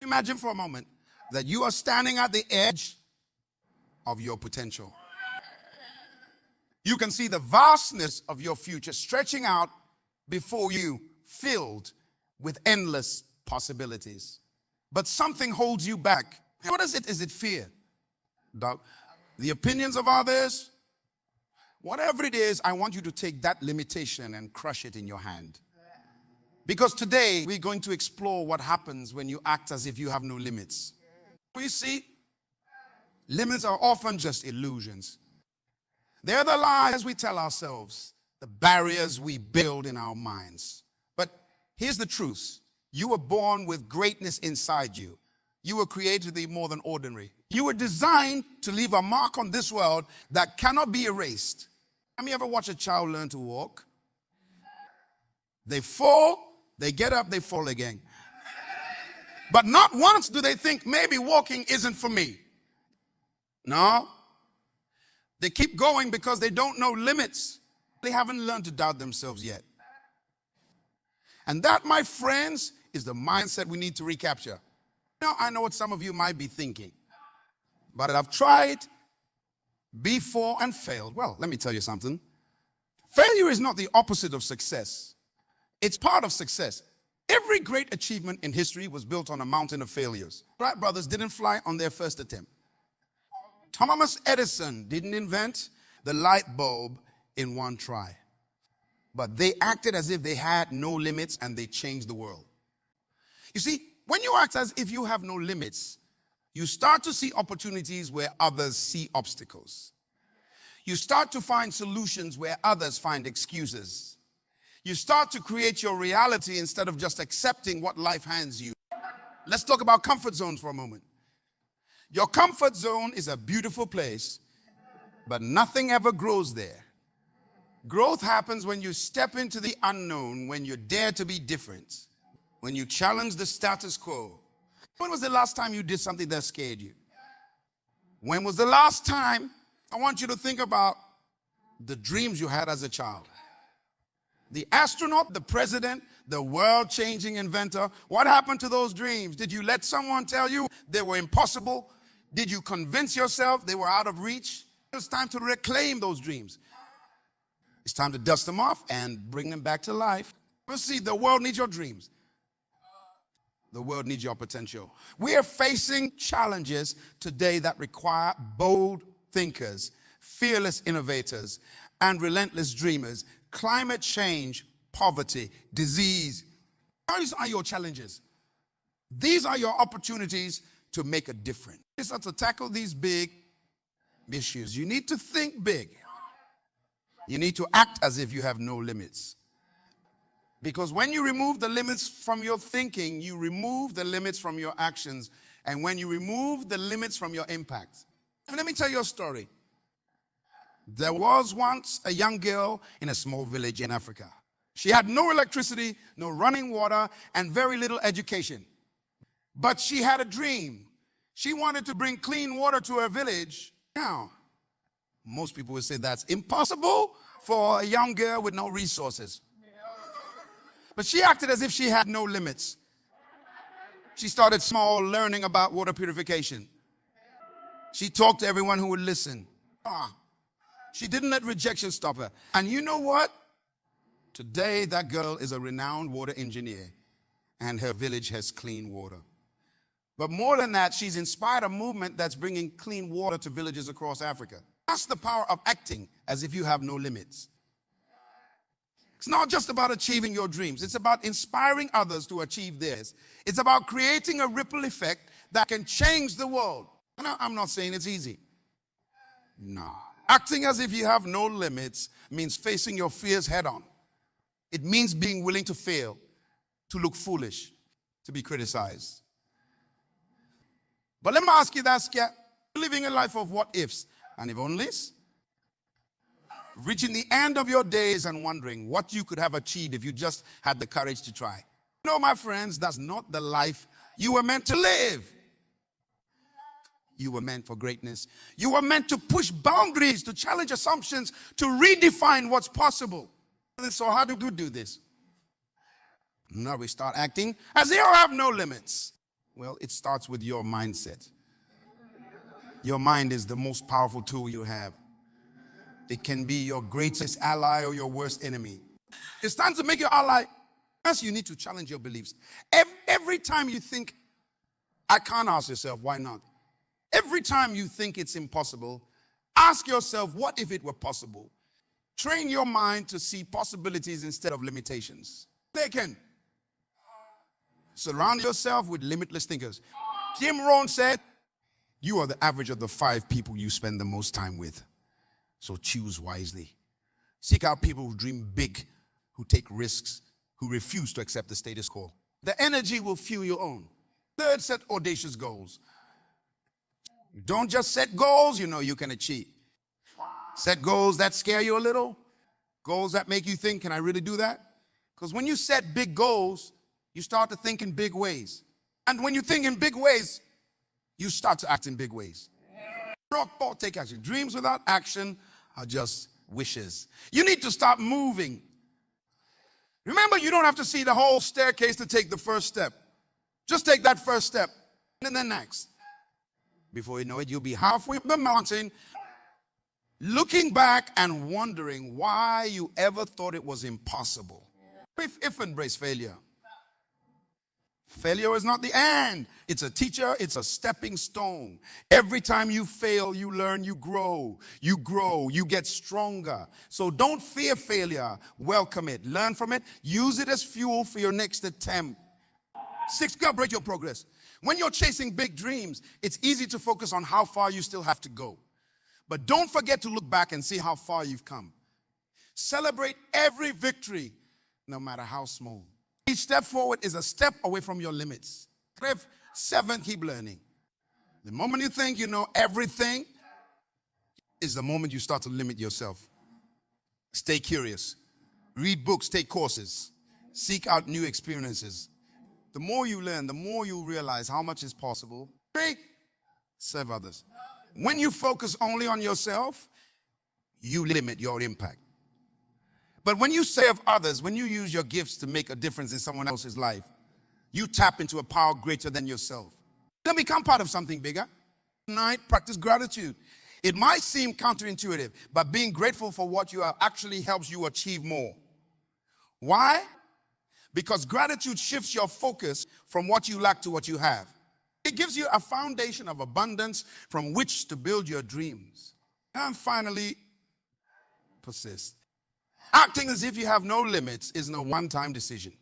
Imagine for a moment that you are standing at the edge of your potential. You can see the vastness of your future stretching out before you, filled with endless possibilities. But something holds you back. What is it? Is it fear? The opinions of others? Whatever it is, I want you to take that limitation and crush it in your hand. Because today we're going to explore what happens when you act as if you have no limits. You see, limits are often just illusions. They're the lies we tell ourselves, the barriers we build in our minds. But here's the truth. You were born with greatness inside you. You were created to be more than ordinary. You were designed to leave a mark on this world that cannot be erased. Have you ever watched a child learn to walk? They fall, they get up, they fall again. But not once do they think, maybe walking isn't for me. No. They keep going because they don't know limits. They haven't learned to doubt themselves yet. And that, my friends, is the mindset we need to recapture. Now, I know what some of you might be thinking, but I've tried before and failed. Well, let me tell you something. Failure is not the opposite of success. It's part of success. Every great achievement in history was built on a mountain of failures. Wright brothers didn't fly on their first attempt. Thomas Edison didn't invent the light bulb in one try. But they acted as if they had no limits and they changed the world. You see, when you act as if you have no limits, you start to see opportunities where others see obstacles. You start to find solutions where others find excuses. You start to create your reality instead of just accepting what life hands you. Let's talk about comfort zones for a moment. Your comfort zone is a beautiful place, but nothing ever grows there. Growth happens when you step into the unknown, when you dare to be different, when you challenge the status quo. When was the last time you did something that scared you? When was the last time? I want you to think about the dreams you had as a child. The astronaut, the president, the world-changing inventor. What happened to those dreams? Did you let someone tell you they were impossible? Did you convince yourself they were out of reach? It's time to reclaim those dreams. It's time to dust them off and bring them back to life. We'll see, the world needs your dreams. The world needs your potential. We are facing challenges today that require bold thinkers, fearless innovators, and relentless dreamers. Climate change, poverty, disease. These are your challenges. These are your opportunities to make a difference. So to tackle these big issues, you need to think big. You need to act as if you have no limits. Because when you remove the limits from your thinking, you remove the limits from your actions. And when you remove the limits from your impact. And let me tell you a story. There was once a young girl in a small village in Africa. She had no electricity, no running water, and very little education. But she had a dream. She wanted to bring clean water to her village. Now, most people would say that's impossible for a young girl with no resources. But she acted as if she had no limits. She started small, learning about water purification. She talked to everyone who would listen. She didn't let rejection stop her. And you know what? Today, that girl is a renowned water engineer, and her village has clean water. But more than that, she's inspired a movement that's bringing clean water to villages across Africa. That's the power of acting as if you have no limits. It's not just about achieving your dreams. It's about inspiring others to achieve theirs. It's about creating a ripple effect that can change the world. I'm not saying it's easy. No. Acting as if you have no limits means facing your fears head on. It means being willing to fail, to look foolish, to be criticized. But let me ask you that, living a life of what ifs and if onlys? Reaching the end of your days and wondering what you could have achieved if you just had the courage to try. No, my friends, that's not the life you were meant to live. You were meant for greatness. You were meant to push boundaries, to challenge assumptions, to redefine what's possible. So how do we do this? Now we start acting as if you have no limits. Well, it starts with your mindset. Your mind is the most powerful tool you have. It can be your greatest ally or your worst enemy. It's time to make your ally. First, you need to challenge your beliefs. Every time you think, I can't, ask yourself, why not? Every time you think it's impossible, ask yourself, what if it were possible? Train your mind to see possibilities instead of limitations. Second, surround yourself with limitless thinkers. Jim Rohn said, you are the average of the 5 people you spend the most time with. So choose wisely. Seek out people who dream big, who take risks, who refuse to accept the status quo. The energy will fuel your own. Third, set audacious goals. Don't just set goals you know you can achieve. Set goals that scare you a little. Goals that make you think, can I really do that? Because when you set big goals, you start to think in big ways. And when you think in big ways, you start to act in big ways. Rock, ball, take action. Dreams without action are just wishes. You need to start moving. Remember, you don't have to see the whole staircase to take the first step. Just take that first step and then next. Before you know it, you'll be halfway up the mountain, looking back and wondering why you ever thought it was impossible. If embrace failure. Failure is not the end. It's a teacher. It's a stepping stone. Every time you fail, you learn, you grow, you get stronger. So don't fear failure. Welcome it. Learn from it. Use it as fuel for your next attempt. 6, celebrate your progress. When you're chasing big dreams, it's easy to focus on how far you still have to go. But don't forget to look back and see how far you've come. Celebrate every victory, no matter how small. Each step forward is a step away from your limits. 7, keep learning. The moment you think you know everything is the moment you start to limit yourself. Stay curious. Read books, take courses. Seek out new experiences. The more you learn, the more you realize how much is possible. 3, serve others. When you focus only on yourself, you limit your impact. But when you serve others, when you use your gifts to make a difference in someone else's life, you tap into a power greater than yourself. Then become part of something bigger. Tonight, practice gratitude. It might seem counterintuitive, but being grateful for what you have actually helps you achieve more. Why? Because gratitude shifts your focus from what you lack to what you have. It gives you a foundation of abundance from which to build your dreams. And finally, persist. Acting as if you have no limits isn't a one-time decision.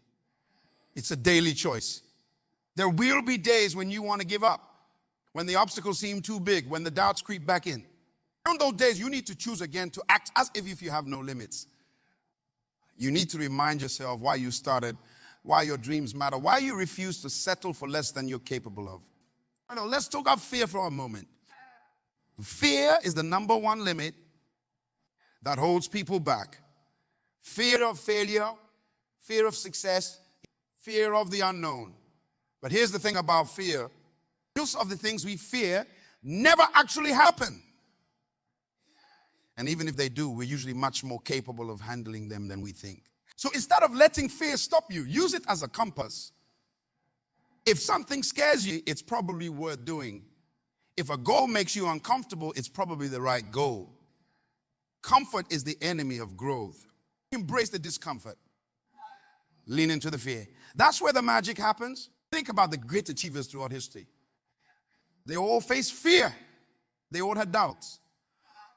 It's a daily choice. There will be days when you want to give up, when the obstacles seem too big, when the doubts creep back in. On those days, you need to choose again to act as if you have no limits. You need to remind yourself why you started, why your dreams matter, why you refuse to settle for less than you're capable of. Now, let's talk about fear for a moment. Fear is the number one limit that holds people back. Fear of failure, fear of success, fear of the unknown. But here's the thing about fear. Most of the things we fear never actually happen. And even if they do, we're usually much more capable of handling them than we think. So instead of letting fear stop you, use it as a compass. If something scares you, it's probably worth doing. If a goal makes you uncomfortable, it's probably the right goal. Comfort is the enemy of growth. Embrace the discomfort. Lean into the fear. That's where the magic happens. Think about the great achievers throughout history. They all faced fear. They all had doubts.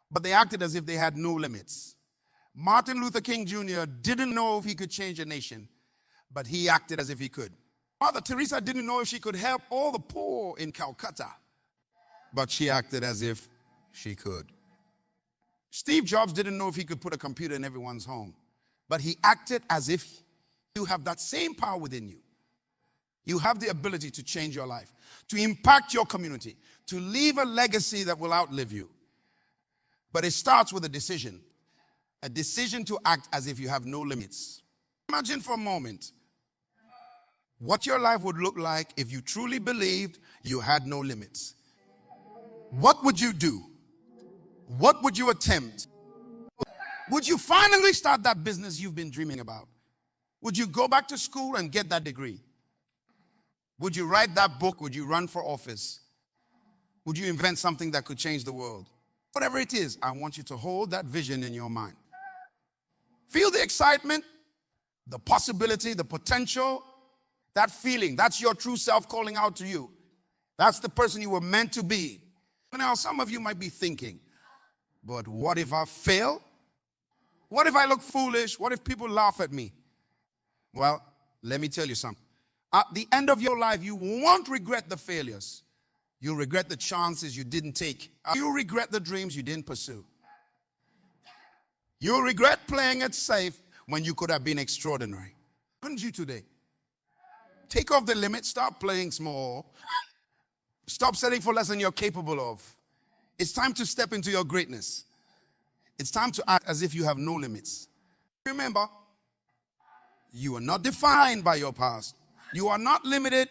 But they acted as if they had no limits. Martin Luther King Jr. didn't know if he could change a nation, but he acted as if he could. Mother Teresa didn't know if she could help all the poor in Calcutta, but she acted as if she could. Steve Jobs didn't know if he could put a computer in everyone's home, but he acted as if you have that same power within you. You have the ability to change your life, to impact your community, to leave a legacy that will outlive you. But it starts with a decision to act as if you have no limits. Imagine for a moment what your life would look like if you truly believed you had no limits. What would you do? What would you attempt? Would you finally start that business you've been dreaming about? Would you go back to school and get that degree? Would you write that book? Would you run for office? Would you invent something that could change the world? Whatever it is, I want you to hold that vision in your mind. Feel the excitement, the possibility, the potential, that feeling. That's your true self calling out to you. That's the person you were meant to be. Now, some of you might be thinking, but what if I fail? What if I look foolish? What if people laugh at me? Well, let me tell you something. At the end of your life, you won't regret the failures. You'll regret the chances you didn't take. You'll regret the dreams you didn't pursue. You'll regret playing it safe when you could have been extraordinary. Couldn't you today? Take off the limit. Stop playing small. Stop setting for less than you're capable of. It's time to step into your greatness. It's time to act as if you have no limits. Remember, you are not defined by your past. You are not limited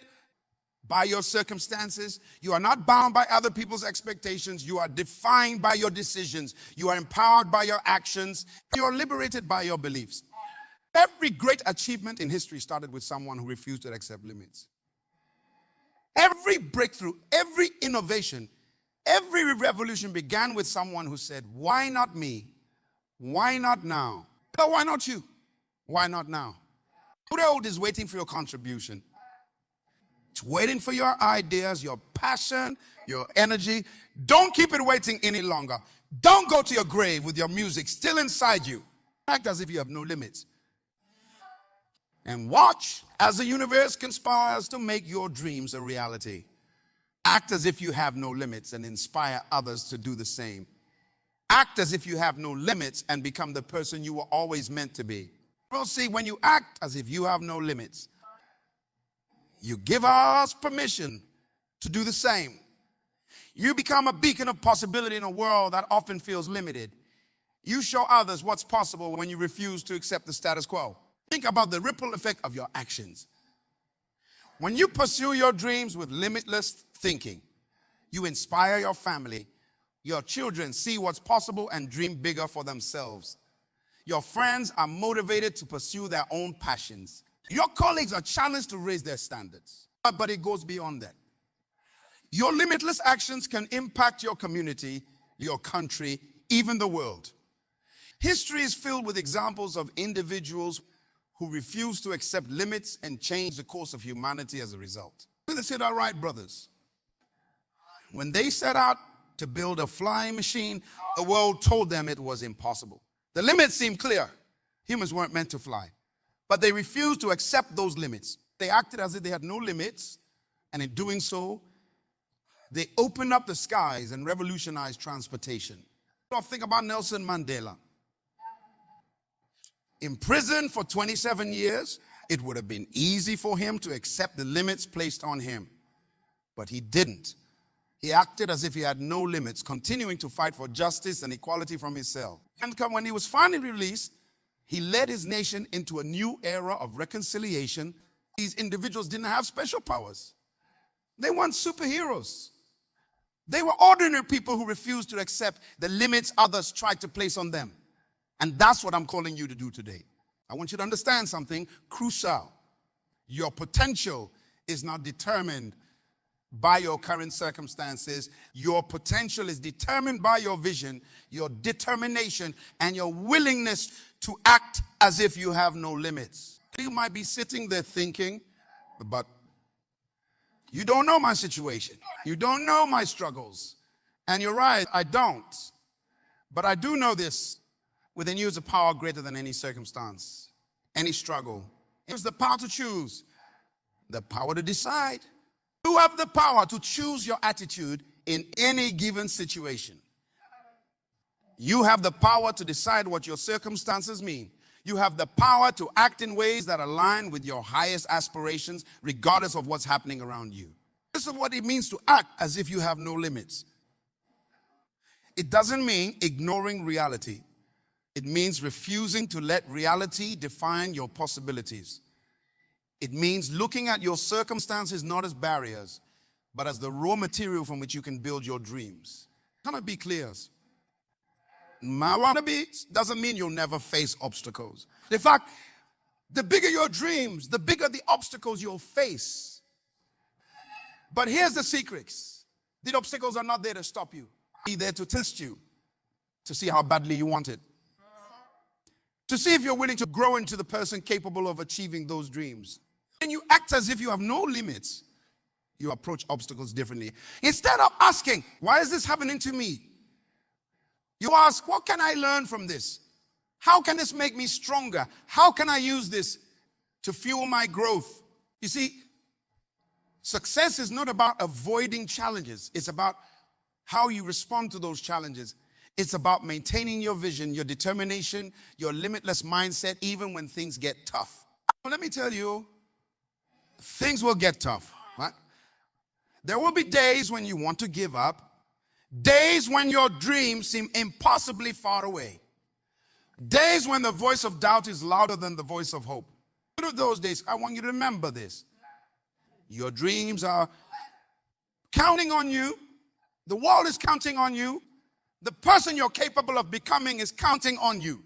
by your circumstances. You are not bound by other people's expectations. You are defined by your decisions. You are empowered by your actions. You are liberated by your beliefs. Every great achievement in history started with someone who refused to accept limits. Every breakthrough, every innovation, every revolution began with someone who said, why not me? Why not now? Oh, why not you? Why not now? The world is waiting for your contribution. It's waiting for your ideas, your passion, your energy. Don't keep it waiting any longer. Don't go to your grave with your music still inside you. Act as if you have no limits. And watch as the universe conspires to make your dreams a reality. Act as if you have no limits and inspire others to do the same. Act as if you have no limits and become the person you were always meant to be. Well, see, when you act as if you have no limits, you give us permission to do the same. You become a beacon of possibility in a world that often feels limited. You show others what's possible when you refuse to accept the status quo. Think about the ripple effect of your actions. When you pursue your dreams with limitless thinking, you inspire your family. Your children see what's possible and dream bigger for themselves. Your friends are motivated to pursue their own passions. Your colleagues are challenged to raise their standards. But it goes beyond that. Your limitless actions can impact your community, your country, even the world. History is filled with examples of individuals who refuse to accept limits and change the course of humanity as a result. They said, all right, brothers. When they set out to build a flying machine, the world told them it was impossible. The limits seemed clear. Humans weren't meant to fly. But they refused to accept those limits. They acted as if they had no limits, and in doing so, they opened up the skies and revolutionized transportation. Think about Nelson Mandela. In prison for 27 years, it would have been easy for him to accept the limits placed on him. But he didn't. He acted as if he had no limits, continuing to fight for justice and equality from his cell. And when he was finally released, he led his nation into a new era of reconciliation. These individuals didn't have special powers. They weren't superheroes. They were ordinary people who refused to accept the limits others tried to place on them. And that's what I'm calling you to do today. I want you to understand something crucial. Your potential is not determined by your current circumstances. Your potential is determined by your vision, your determination, and your willingness to act as if you have no limits. You might be sitting there thinking, but you don't know my situation. You don't know my struggles. And you're right, I don't. But I do know this. Within you is a power greater than any circumstance, any struggle. It's the power to choose, the power to decide. You have the power to choose your attitude in any given situation. You have the power to decide what your circumstances mean. You have the power to act in ways that align with your highest aspirations, regardless of what's happening around you. This is what it means to act as if you have no limits. It doesn't mean ignoring reality. It means refusing to let reality define your possibilities. It means looking at your circumstances not as barriers, but as the raw material from which you can build your dreams. Can I be clear? My wannabe doesn't mean you'll never face obstacles. In fact, the bigger your dreams, the bigger the obstacles you'll face. But here's the secrets. The obstacles are not there to stop you. They're there to test you, to see how badly you want it, to see if you're willing to grow into the person capable of achieving those dreams. And you act as if you have no limits. You approach obstacles differently. Instead of asking, why is this happening to me? You ask, what can I learn from this? How can this make me stronger? How can I use this to fuel my growth? You see, success is not about avoiding challenges. It's about how you respond to those challenges. It's about maintaining your vision, your determination, your limitless mindset, even when things get tough. Let me tell you, things will get tough, right? There will be days when you want to give up, days when your dreams seem impossibly far away, days when the voice of doubt is louder than the voice of hope. One of those days, I want you to remember this. Your dreams are counting on you. The world is counting on you. The person you're capable of becoming is counting on you.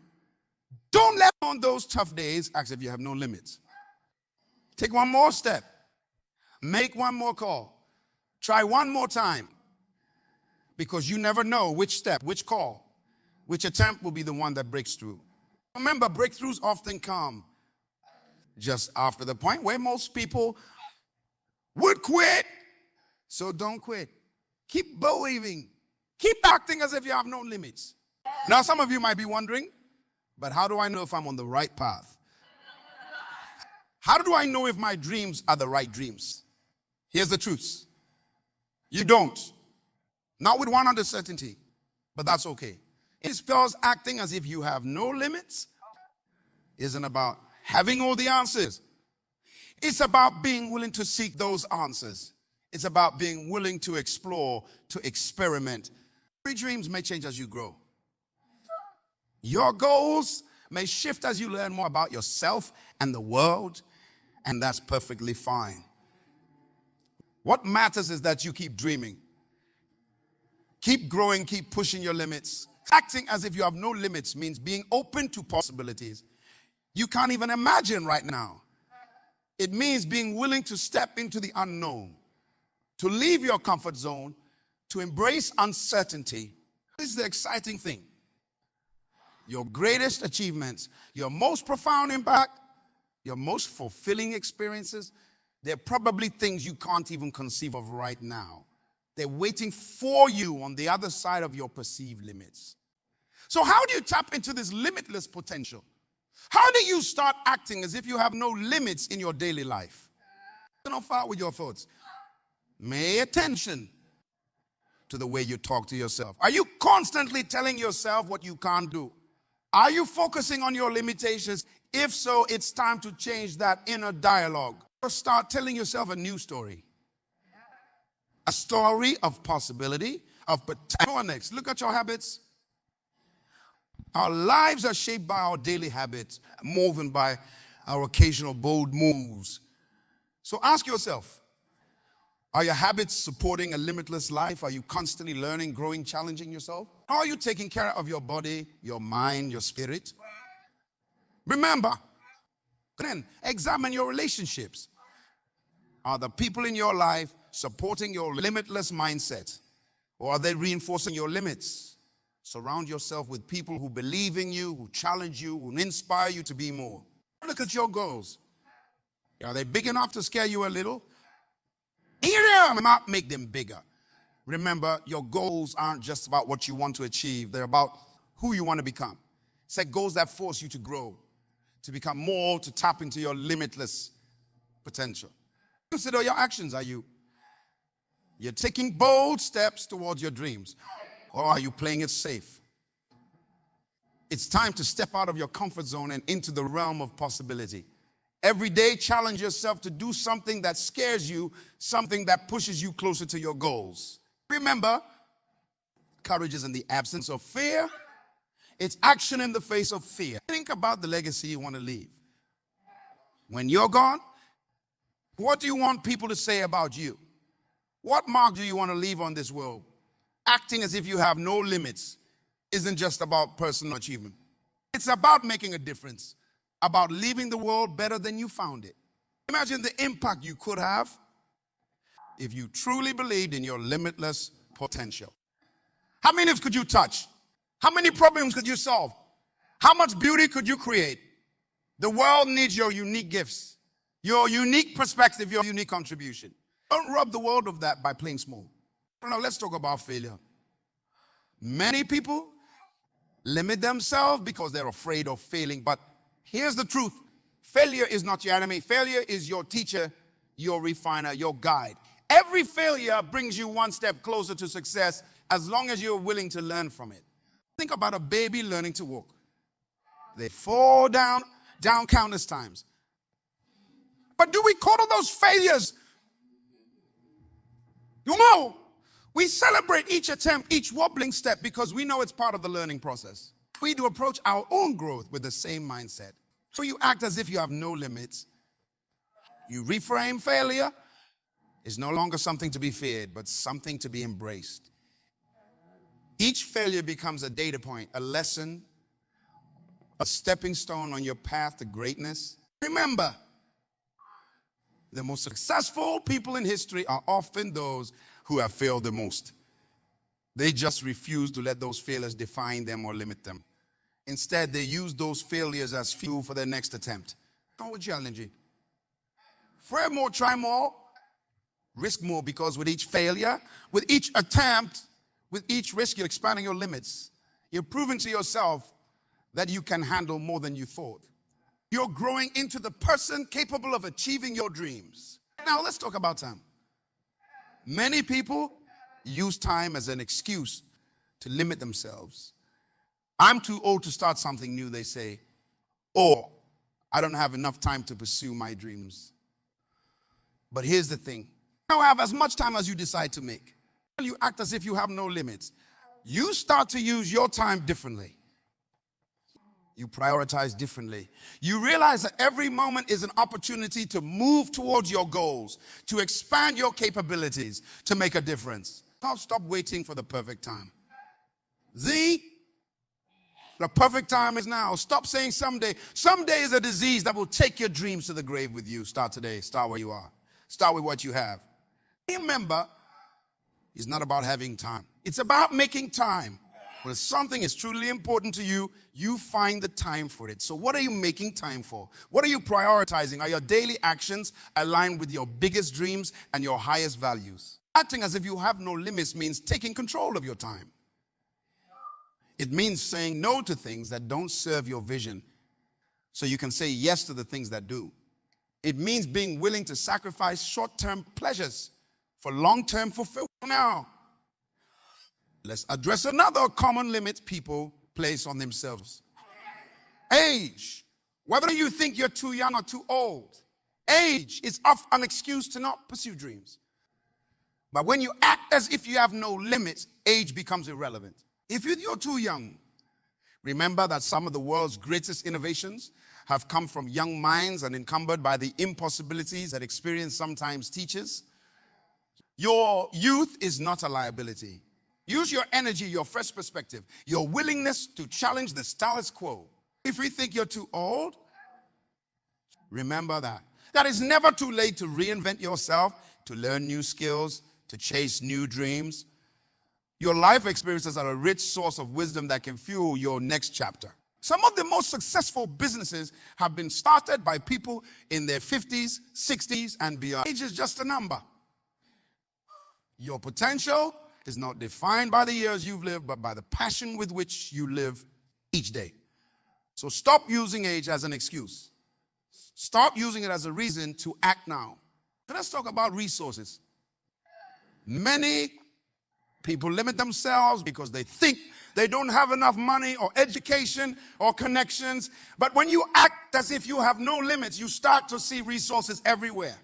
Don't let on those tough days act as if you have no limits. Take one more step. Make one more call. Try one more time. Because you never know which step, which call, which attempt will be the one that breaks through. Remember, breakthroughs often come just after the point where most people would quit. So don't quit. Keep believing. Keep acting as if you have no limits. Now, some of you might be wondering, but how do I know if I'm on the right path? How do I know if my dreams are the right dreams? Here's the truth. You don't. Not with 100% certainty, but that's okay. It spells acting as if you have no limits. Isn't about having all the answers. It's about being willing to seek those answers. It's about being willing to explore, to experiment. Your dreams may change as you grow. Your goals may shift as you learn more about yourself and the world, and that's perfectly fine. What matters is that you keep dreaming. Keep growing, keep pushing your limits. Acting as if you have no limits means being open to possibilities you can't even imagine right now. It means being willing to step into the unknown, to leave your comfort zone, to embrace uncertainty. This is the exciting thing. Your greatest achievements, your most profound impact, your most fulfilling experiences, they're probably things you can't even conceive of right now. They're waiting for you on the other side of your perceived limits. So how do you tap into this limitless potential? How do you start acting as if you have no limits in your daily life? Don't fight with your thoughts. Pay attention to the way you talk to yourself. Are you constantly telling yourself what you can't do? Are you focusing on your limitations? If so, it's time to change that inner dialogue. Start telling yourself a new story. A story of possibility, of potential. Next, look at your habits. Our lives are shaped by our daily habits more than by our occasional bold moves. So ask yourself, are your habits supporting a limitless life? Are you constantly learning, growing, challenging yourself? How are you taking care of your body, your mind, your spirit? Remember, then examine your relationships. Are the people in your life supporting your limitless mindset? Or are they reinforcing your limits? Surround yourself with people who believe in you, who challenge you, who inspire you to be more. Look at your goals. Are they big enough to scare you a little? Not make them bigger. Remember, your goals aren't just about what you want to achieve. They're about who you want to become. Set goals that force you to grow, to become more, to tap into your limitless potential. Consider your actions. You're taking bold steps towards your dreams, or are you playing it safe? It's time to step out of your comfort zone and into the realm of possibility. Every day, challenge yourself to do something that scares you, something that pushes you closer to your goals. Remember, courage is in the absence of fear. It's action in the face of fear. Think about the legacy you want to leave. When you're gone, what do you want people to say about you? What mark do you want to leave on this world? Acting as if you have no limits isn't just about personal achievement. It's about making a difference, about leaving the world better than you found it. Imagine the impact you could have. if you truly believed in your limitless potential. How many could you touch? How many problems could you solve? How much beauty could you create? The world needs your unique gifts, your unique perspective, your unique contribution. Don't rob the world of that by playing small. Now let's talk about failure. Many people limit themselves because they're afraid of failing. But here's the truth. Failure is not your enemy. Failure is your teacher, your refiner, your guide. Every failure brings you one step closer to success as long as you're willing to learn from it. Think about a baby learning to walk. They fall down countless times. But do we coddle those failures? No. We celebrate each attempt, each wobbling step, because we know it's part of the learning process. We do approach our own growth with the same mindset. So you act as if you have no limits. You reframe failure. It's no longer something to be feared, but something to be embraced. Each failure becomes a data point, a lesson, a stepping stone on your path to greatness. Remember, the most successful people in history are often those who have failed the most. They just refuse to let those failures define them or limit them. Instead, they use those failures as fuel for their next attempt. I would challenge you. Pray more, try more, risk more, because with each failure, with each attempt, with each risk, you're expanding your limits. You're proving to yourself that you can handle more than you thought. You're growing into the person capable of achieving your dreams. Now, let's talk about time. Many people use time as an excuse to limit themselves. I'm too old to start something new, they say, or I don't have enough time to pursue my dreams. But here's the thing. You don't have as much time as you decide to make. You act as if you have no limits. You start to use your time differently. You prioritize differently. You realize that every moment is an opportunity to move towards your goals, to expand your capabilities, to make a difference. Don't stop waiting for the perfect time. The perfect time is now. Stop saying someday. Someday is a disease that will take your dreams to the grave with you. Start today. Start where you are. Start with what you have. Remember, it's not about having time. It's about making time. When something is truly important to you, you find the time for it. So what are you making time for? What are you prioritizing? Are your daily actions aligned with your biggest dreams and your highest values? Acting as if you have no limits means taking control of your time. It means saying no to things that don't serve your vision so you can say yes to the things that do. It means being willing to sacrifice short-term pleasures for long-term fulfillment. Now, let's address another common limit people place on themselves. Age. Whether you think you're too young or too old, age is often an excuse to not pursue dreams. But when you act as if you have no limits, age becomes irrelevant. If you're too young, remember that some of the world's greatest innovations have come from young minds and encumbered by the impossibilities that experience sometimes teaches. Your youth is not a liability. Use your energy, your fresh perspective, your willingness to challenge the status quo. If you think you're too old, remember that. That it's never too late to reinvent yourself, to learn new skills, to chase new dreams. Your life experiences are a rich source of wisdom that can fuel your next chapter. Some of the most successful businesses have been started by people in their 50s, 60s, and beyond. Age is just a number. Your potential is not defined by the years you've lived, but by the passion with which you live each day. So stop using age as an excuse. Start using it as a reason to act now. Let's talk about resources. Many people limit themselves because they think they don't have enough money or education or connections. But when you act as if you have no limits, you start to see resources everywhere.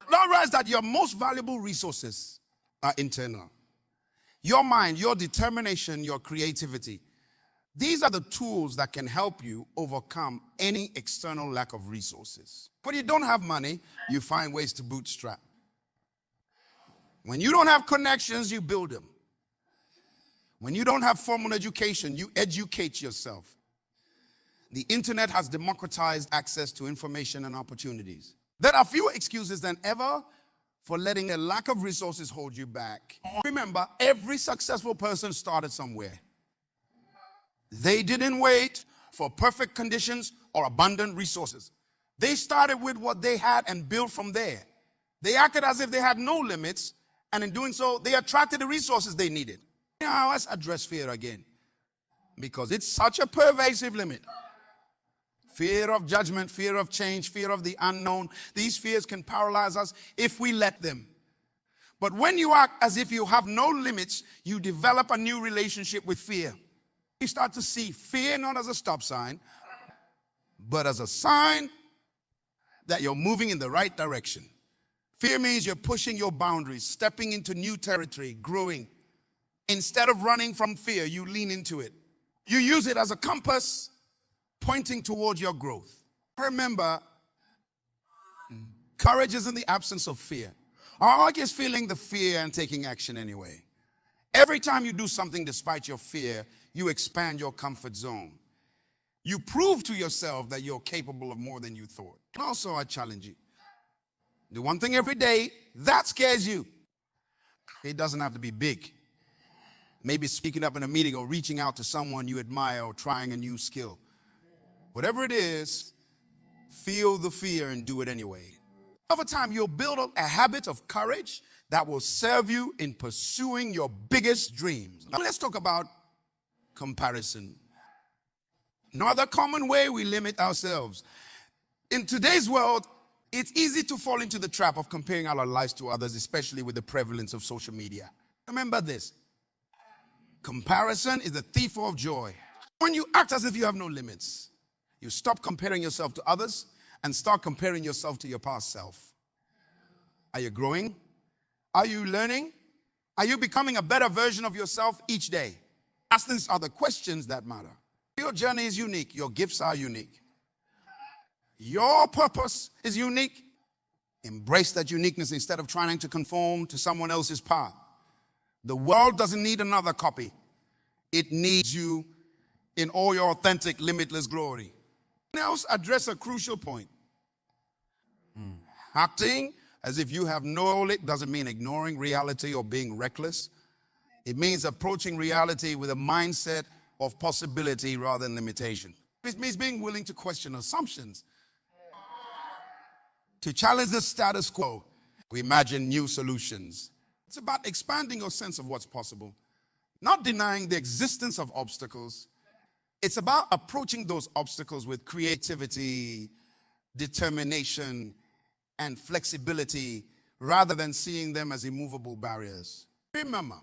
Realize that your most valuable resources are internal. Your mind, your determination, your creativity. These are the tools that can help you overcome any external lack of resources. When you don't have money, you find ways to bootstrap. When you don't have connections, you build them. When you don't have formal education, you educate yourself. The internet has democratized access to information and opportunities. There are fewer excuses than ever for letting a lack of resources hold you back. Remember, every successful person started somewhere. They didn't wait for perfect conditions or abundant resources. They started with what they had and built from there. They acted as if they had no limits, and in doing so, they attracted the resources they needed. Now, let's address fear again, because it's such a pervasive limit. Fear of judgment, fear of change, fear of the unknown. These fears can paralyze us if we let them. But when you act as if you have no limits, you develop a new relationship with fear. You start to see fear not as a stop sign, but as a sign that you're moving in the right direction. Fear means you're pushing your boundaries, stepping into new territory, growing. Instead of running from fear, you lean into it. You use it as a compass pointing towards your growth. Remember, courage isn't the absence of fear. Or is feeling the fear and taking action anyway. Every time you do something despite your fear, you expand your comfort zone. You prove to yourself that you're capable of more than you thought. And also, I challenge you. Do one thing every day that scares you. It doesn't have to be big. Maybe speaking up in a meeting or reaching out to someone you admire or trying a new skill. Whatever it is, feel the fear and do it anyway. Over time, you'll build a habit of courage that will serve you in pursuing your biggest dreams. Now, let's talk about comparison. Another common way we limit ourselves. In today's world, it's easy to fall into the trap of comparing our lives to others, especially with the prevalence of social media. Remember this. Comparison is the thief of joy. When you act as if you have no limits, you stop comparing yourself to others and start comparing yourself to your past self. Are you growing? Are you learning? Are you becoming a better version of yourself each day? These are the questions that matter. Your journey is unique. Your gifts are unique. Your purpose is unique. Embrace that uniqueness instead of trying to conform to someone else's path. The world doesn't need another copy. It needs you in all your authentic, limitless glory. Now, address a crucial point. Acting as if you have no limit doesn't mean ignoring reality or being reckless. It means approaching reality with a mindset of possibility rather than limitation. It means being willing to question assumptions, to challenge the status quo, to imagine new solutions. It's about expanding your sense of what's possible, not denying the existence of obstacles. It's about approaching those obstacles with creativity, determination, and flexibility rather than seeing them as immovable barriers. Remember,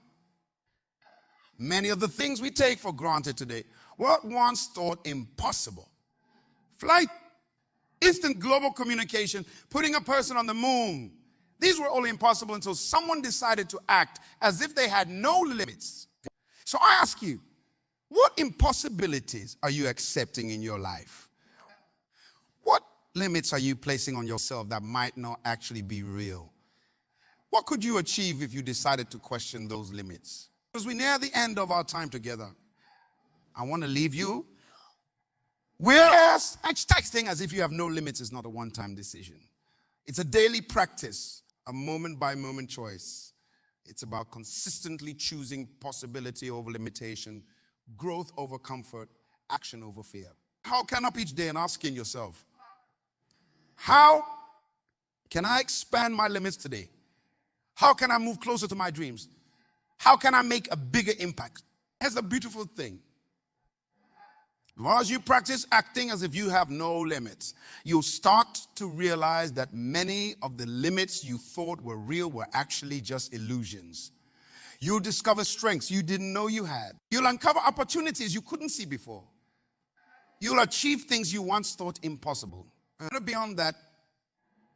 many of the things we take for granted today were once thought impossible. Flight, instant global communication, putting a person on the moon. These were only impossible until someone decided to act as if they had no limits. So I ask you, what impossibilities are you accepting in your life? What limits are you placing on yourself that might not actually be real? What could you achieve if you decided to question those limits? As we near the end of our time together, I want to leave you whereas texting as if you have no limits is not a one-time decision. It's a daily practice, a moment-by-moment choice. It's about consistently choosing possibility over limitation, growth over comfort, action over fear. How can up each day and asking yourself, how can I expand my limits today? How can I move closer to my dreams? How can I make a bigger impact? Here's the beautiful thing. As you practice acting as if you have no limits, you'll start to realize that many of the limits you thought were real were actually just illusions. You'll discover strengths you didn't know you had. You'll uncover opportunities you couldn't see before. You'll achieve things you once thought impossible. And beyond that,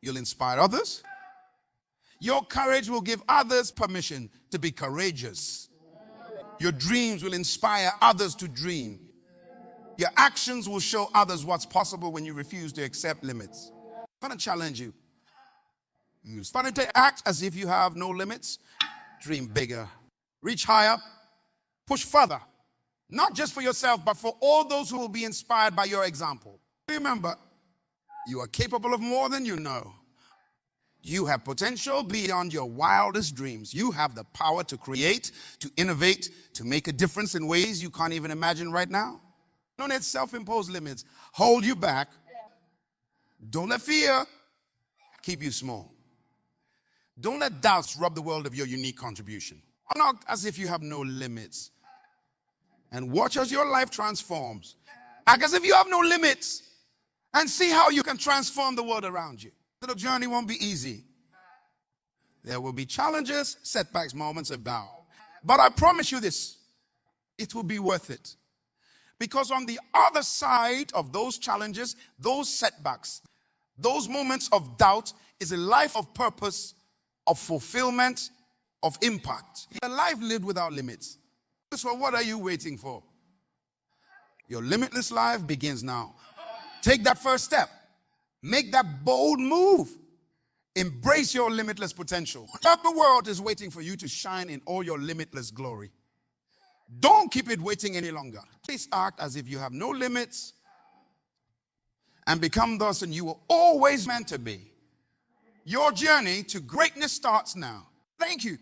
you'll inspire others. Your courage will give others permission to be courageous. Your dreams will inspire others to dream. Your actions will show others what's possible when you refuse to accept limits. I'm going to challenge you. You're starting to act as if you have no limits. Dream bigger. Reach higher. Push further. Not just for yourself, but for all those who will be inspired by your example. Remember, you are capable of more than you know. You have potential beyond your wildest dreams. You have the power to create, to innovate, to make a difference in ways you can't even imagine right now. Don't let self-imposed limits hold you back. Don't let fear keep you small. Don't let doubts rob the world of your unique contribution. Not as if you have no limits. And watch as your life transforms. Act as if you have no limits. And see how you can transform the world around you. The journey won't be easy. There will be challenges, setbacks, moments of doubt. But I promise you this, it will be worth it. Because on the other side of those challenges, those setbacks, those moments of doubt is a life of purpose, of fulfillment, of impact. A life lived without limits. So what are you waiting for? Your limitless life begins now. Take that first step. Make that bold move. Embrace your limitless potential. The world is waiting for you to shine in all your limitless glory. Don't keep it waiting any longer. Please act as if you have no limits and become the person you were always meant to be. Your journey to greatness starts now. Thank you